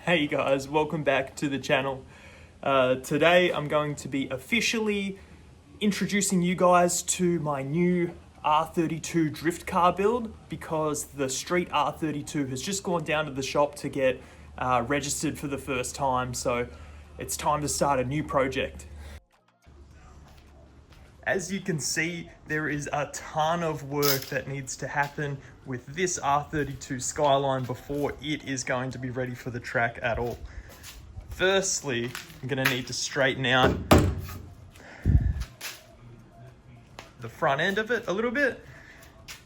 Hey guys, welcome back to the channel. Today I'm going to be officially introducing you guys to my new R32 drift car build because the street R32 has just gone down to the shop to get registered for the first time, so it's time to start a new project. As you can see, there is a ton of work that needs to happen with this R32 Skyline before it is going to be ready for the track at all. Firstly, I'm going to need to straighten out the front end of it a little bit,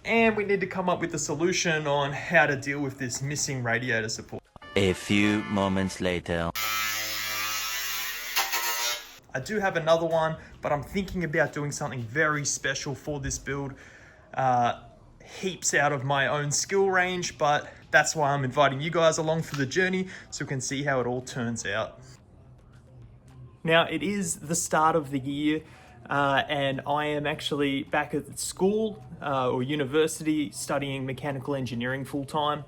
and we need to come up with a solution on how to deal with this missing radiator support. A few moments later. I do have another one, but I'm thinking about doing something very special for this build. Heaps out of my own skill range, but that's why I'm inviting you guys along for the journey so we can see how it all turns out. Now, it is the start of the year, and I am actually back at school or university studying mechanical engineering full-time.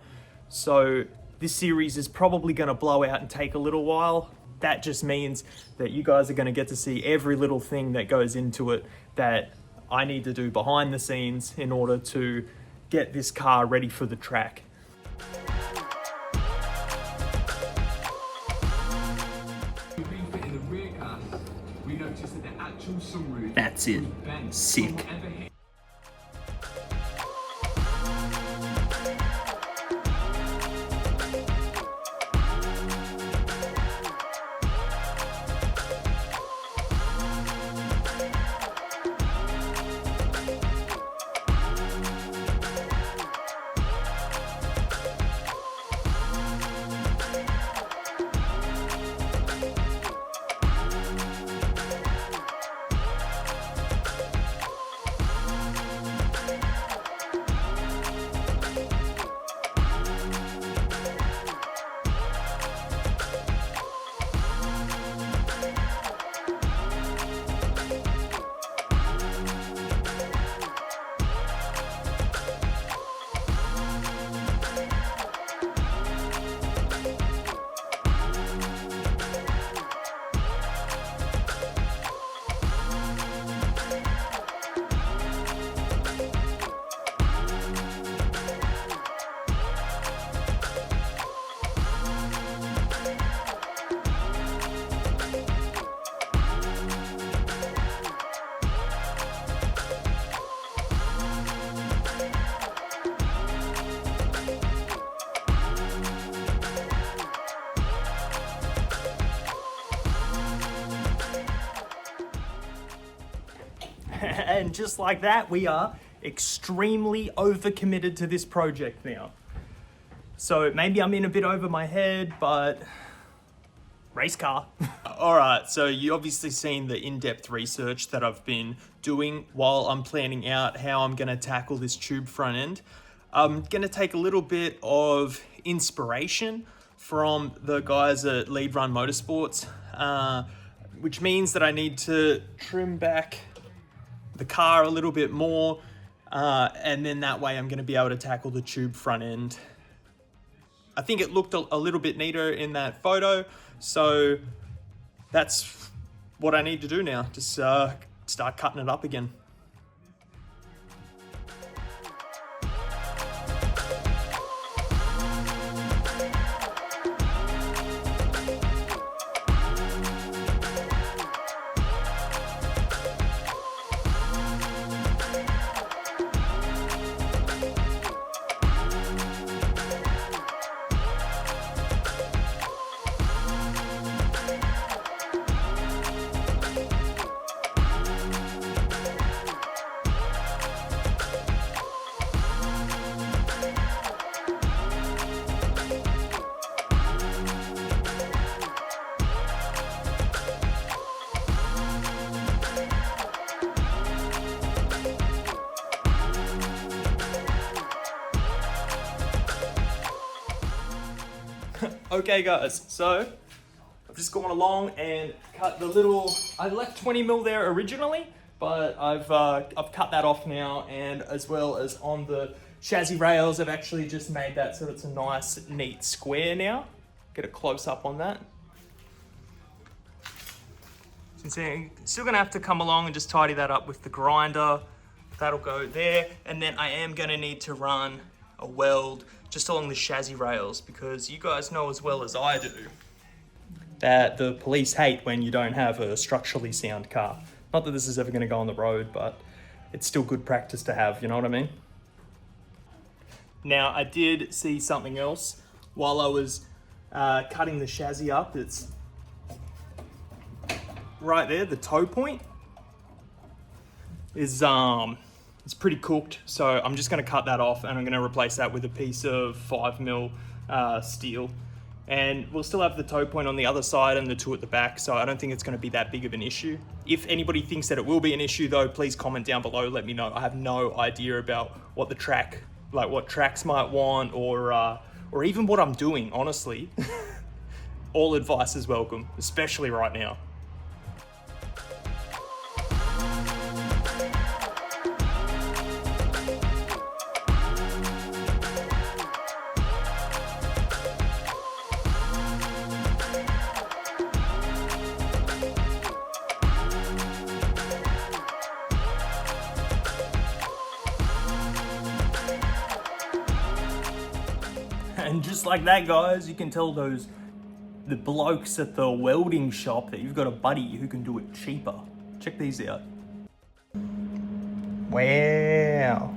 So this series is probably going to blow out and take a little while. That just means that you guys are going to get to see every little thing that goes into it that I need to do behind the scenes in order to get this car ready for the track. That's it. Sick. And just like that, we are extremely overcommitted to this project now. So maybe I'm in a bit over my head, but race car. All right, so you obviously seen the in-depth research that I've been doing while I'm planning out how I'm gonna tackle this tube front end. I'm gonna take a little bit of inspiration from the guys at Lead Run Motorsports, which means that I need to trim back the car a little bit more, and then that way I'm going to be able to tackle the tube front end. I think it looked a little bit neater in that photo, so that's what I need to do now, just start cutting it up again. Okay guys, so I've just gone along and cut the little, I left 20 mil there originally, but I've cut that off now, and as well as on the chassis rails, I've actually just made that so it's a nice neat square now. get a close up on that. So you're still gonna have to come along and just tidy that up with the grinder. That'll go there. And then I am gonna need to run a weld just along the chassis rails, because you guys know as well as I do that the police hate when you don't have a structurally sound car. Not that this is ever gonna go on the road, but it's still good practice to have, you know what I mean? Now, I did see something else while I was cutting the chassis up. It's right there, the toe point is it's pretty cooked. So I'm just gonna cut that off and I'm gonna replace that with a piece of 5mm steel. And we'll still have the toe point on the other side and the two at the back, so I don't think it's gonna be that big of an issue. If anybody thinks that it will be an issue though, please comment down below, let me know. I have no idea about what the track, like what tracks might want, or even what I'm doing, honestly. All advice is welcome, especially right now. And just like that, guys, you can tell the blokes at the welding shop that you've got a buddy who can do it cheaper. Check these out. Wow.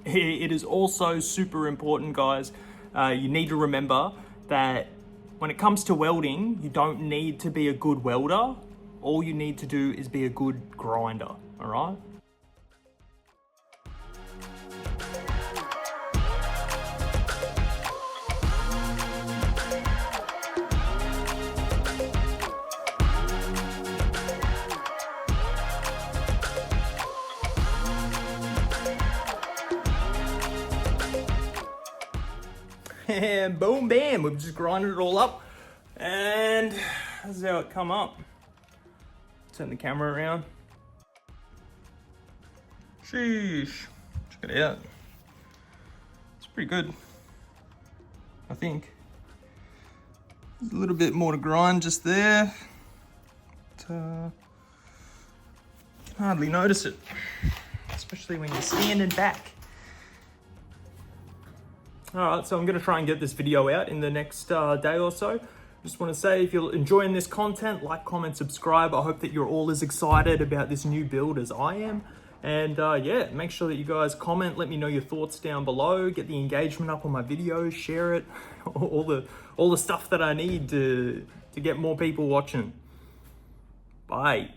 It is also super important, guys. You need to remember that when it comes to welding, you don't need to be a good welder. All you need to do is be a good grinder, all right? And boom, bam, we've just grinded it all up. And this is how it come up. Turn the camera around. Sheesh, check it out. It's pretty good, I think. There's a little bit more to grind just there. But, you can hardly notice it, especially when you're standing back. All right, so I'm gonna try and get this video out in the next day or so. Just wanna say, if you're enjoying this content, like, comment, subscribe. I hope that you're all as excited about this new build as I am. And yeah, make sure that you guys comment, let me know your thoughts down below, get the engagement up on my videos, share it, all the stuff that I need to get more people watching. Bye.